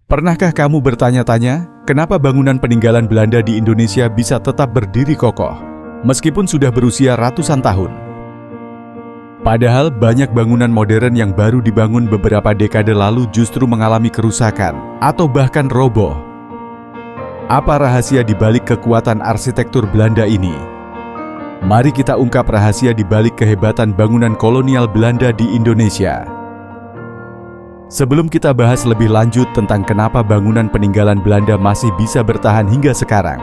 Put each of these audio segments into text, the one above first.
Pernahkah kamu bertanya-tanya, kenapa bangunan peninggalan Belanda di Indonesia bisa tetap berdiri kokoh, meskipun sudah berusia ratusan tahun? Padahal banyak bangunan modern yang baru dibangun beberapa dekade lalu justru mengalami kerusakan atau bahkan roboh. Apa rahasia di balik kekuatan arsitektur Belanda ini? Mari kita ungkap rahasia di balik kehebatan bangunan kolonial Belanda di Indonesia. Sebelum kita bahas lebih lanjut tentang kenapa bangunan peninggalan Belanda masih bisa bertahan hingga sekarang,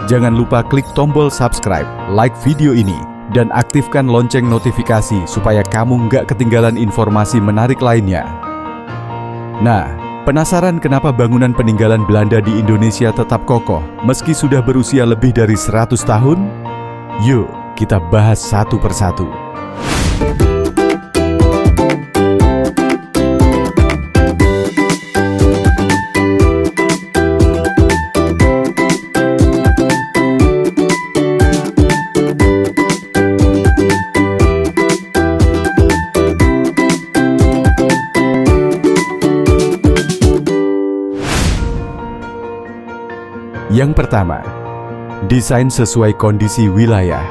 jangan lupa klik tombol subscribe, like video ini, dan aktifkan lonceng notifikasi supaya kamu nggak ketinggalan informasi menarik lainnya. Nah, penasaran kenapa bangunan peninggalan Belanda di Indonesia tetap kokoh meski sudah berusia lebih dari 100 tahun? Yuk, kita bahas satu persatu. Yang pertama, desain sesuai kondisi wilayah.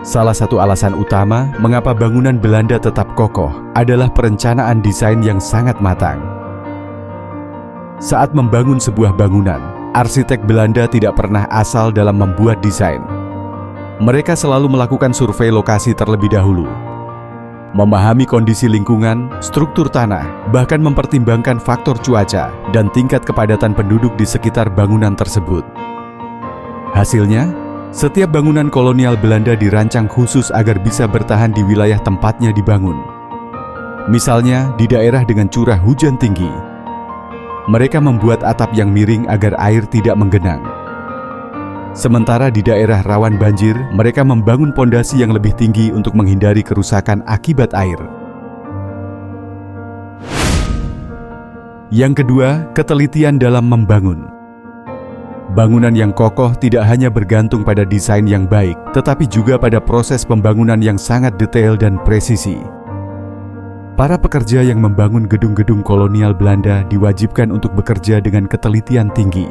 Salah satu alasan utama mengapa bangunan Belanda tetap kokoh adalah perencanaan desain yang sangat matang. Saat membangun sebuah bangunan, arsitek Belanda tidak pernah asal dalam membuat desain. Mereka selalu melakukan survei lokasi terlebih dahulu, memahami kondisi lingkungan, struktur tanah, bahkan mempertimbangkan faktor cuaca dan tingkat kepadatan penduduk di sekitar bangunan tersebut. Hasilnya, setiap bangunan kolonial Belanda dirancang khusus agar bisa bertahan di wilayah tempatnya dibangun. Misalnya, di daerah dengan curah hujan tinggi, mereka membuat atap yang miring agar air tidak menggenang. Sementara di daerah rawan banjir, mereka membangun pondasi yang lebih tinggi untuk menghindari kerusakan akibat air. Yang kedua, ketelitian dalam membangun. Bangunan yang kokoh tidak hanya bergantung pada desain yang baik, tetapi juga pada proses pembangunan yang sangat detail dan presisi. Para pekerja yang membangun gedung-gedung kolonial Belanda diwajibkan untuk bekerja dengan ketelitian tinggi.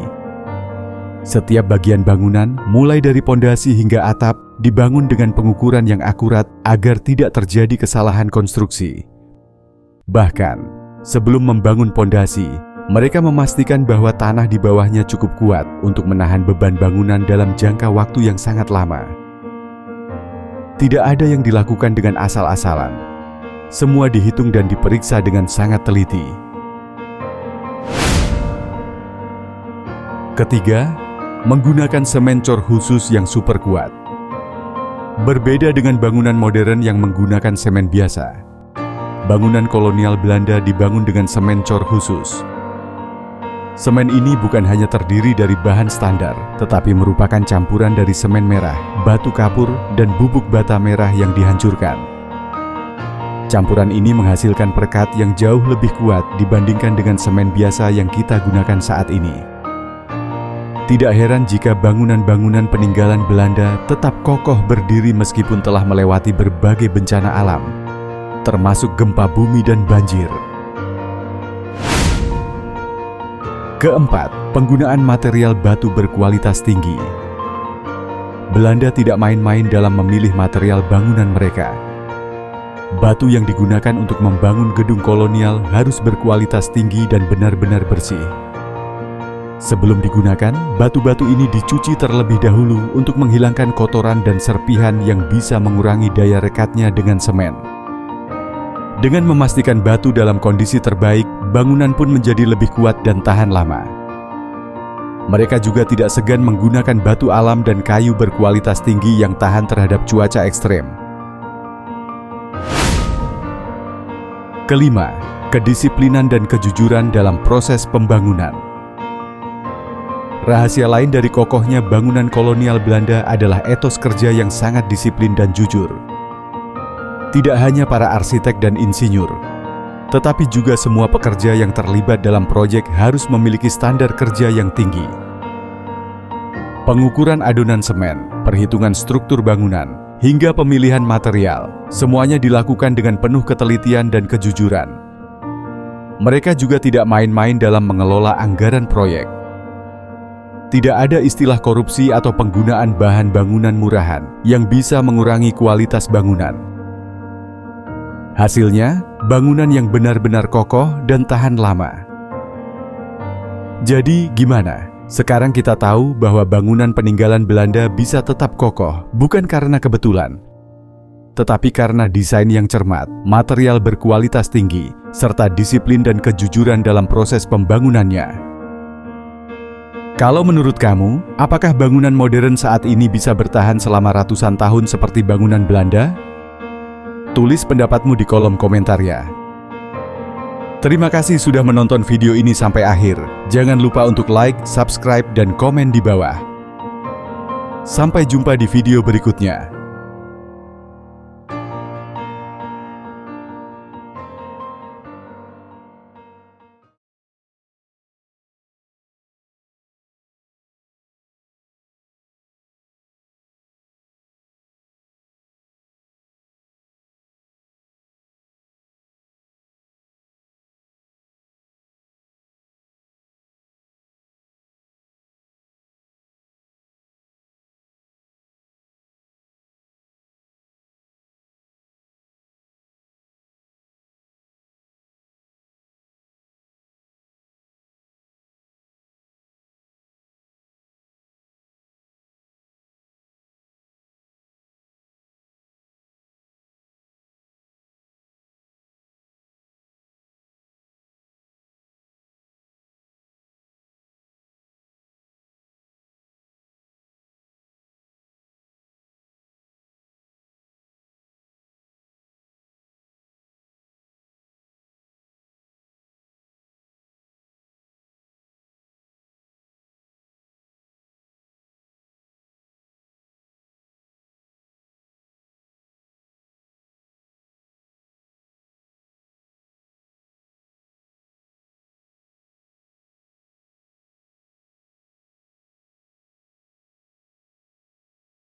Setiap bagian bangunan, mulai dari pondasi hingga atap, dibangun dengan pengukuran yang akurat agar tidak terjadi kesalahan konstruksi. Bahkan, sebelum membangun pondasi, mereka memastikan bahwa tanah di bawahnya cukup kuat untuk menahan beban bangunan dalam jangka waktu yang sangat lama. Tidak ada yang dilakukan dengan asal-asalan. Semua dihitung dan diperiksa dengan sangat teliti. Ketiga, menggunakan semen cor khusus yang super kuat. Berbeda dengan bangunan modern yang menggunakan semen biasa, bangunan kolonial Belanda dibangun dengan semen cor khusus. Semen ini bukan hanya terdiri dari bahan standar, tetapi merupakan campuran dari semen merah, batu kapur, dan bubuk bata merah yang dihancurkan. Campuran ini menghasilkan perekat yang jauh lebih kuat dibandingkan dengan semen biasa yang kita gunakan saat ini. Tidak heran jika bangunan-bangunan peninggalan Belanda tetap kokoh berdiri meskipun telah melewati berbagai bencana alam, termasuk gempa bumi dan banjir. Keempat, penggunaan material batu berkualitas tinggi. Belanda tidak main-main dalam memilih material bangunan mereka. Batu yang digunakan untuk membangun gedung kolonial harus berkualitas tinggi dan benar-benar bersih. Sebelum digunakan, batu-batu ini dicuci terlebih dahulu untuk menghilangkan kotoran dan serpihan yang bisa mengurangi daya rekatnya dengan semen. Dengan memastikan batu dalam kondisi terbaik, bangunan pun menjadi lebih kuat dan tahan lama. Mereka juga tidak segan menggunakan batu alam dan kayu berkualitas tinggi yang tahan terhadap cuaca ekstrem. Kelima, kedisiplinan dan kejujuran dalam proses pembangunan. Rahasia lain dari kokohnya bangunan kolonial Belanda adalah etos kerja yang sangat disiplin dan jujur. Tidak hanya para arsitek dan insinyur, tetapi juga semua pekerja yang terlibat dalam proyek harus memiliki standar kerja yang tinggi. Pengukuran adonan semen, perhitungan struktur bangunan, hingga pemilihan material, semuanya dilakukan dengan penuh ketelitian dan kejujuran. Mereka juga tidak main-main dalam mengelola anggaran proyek. Tidak ada istilah korupsi atau penggunaan bahan bangunan murahan yang bisa mengurangi kualitas bangunan. Hasilnya, bangunan yang benar-benar kokoh dan tahan lama. Jadi, gimana? Sekarang kita tahu bahwa bangunan peninggalan Belanda bisa tetap kokoh, bukan karena kebetulan, tetapi karena desain yang cermat, material berkualitas tinggi, serta disiplin dan kejujuran dalam proses pembangunannya. Kalau menurut kamu, apakah bangunan modern saat ini bisa bertahan selama ratusan tahun seperti bangunan Belanda? Tulis pendapatmu di kolom komentar ya. Terima kasih sudah menonton video ini sampai akhir. Jangan lupa untuk like, subscribe, dan komen di bawah. Sampai jumpa di video berikutnya.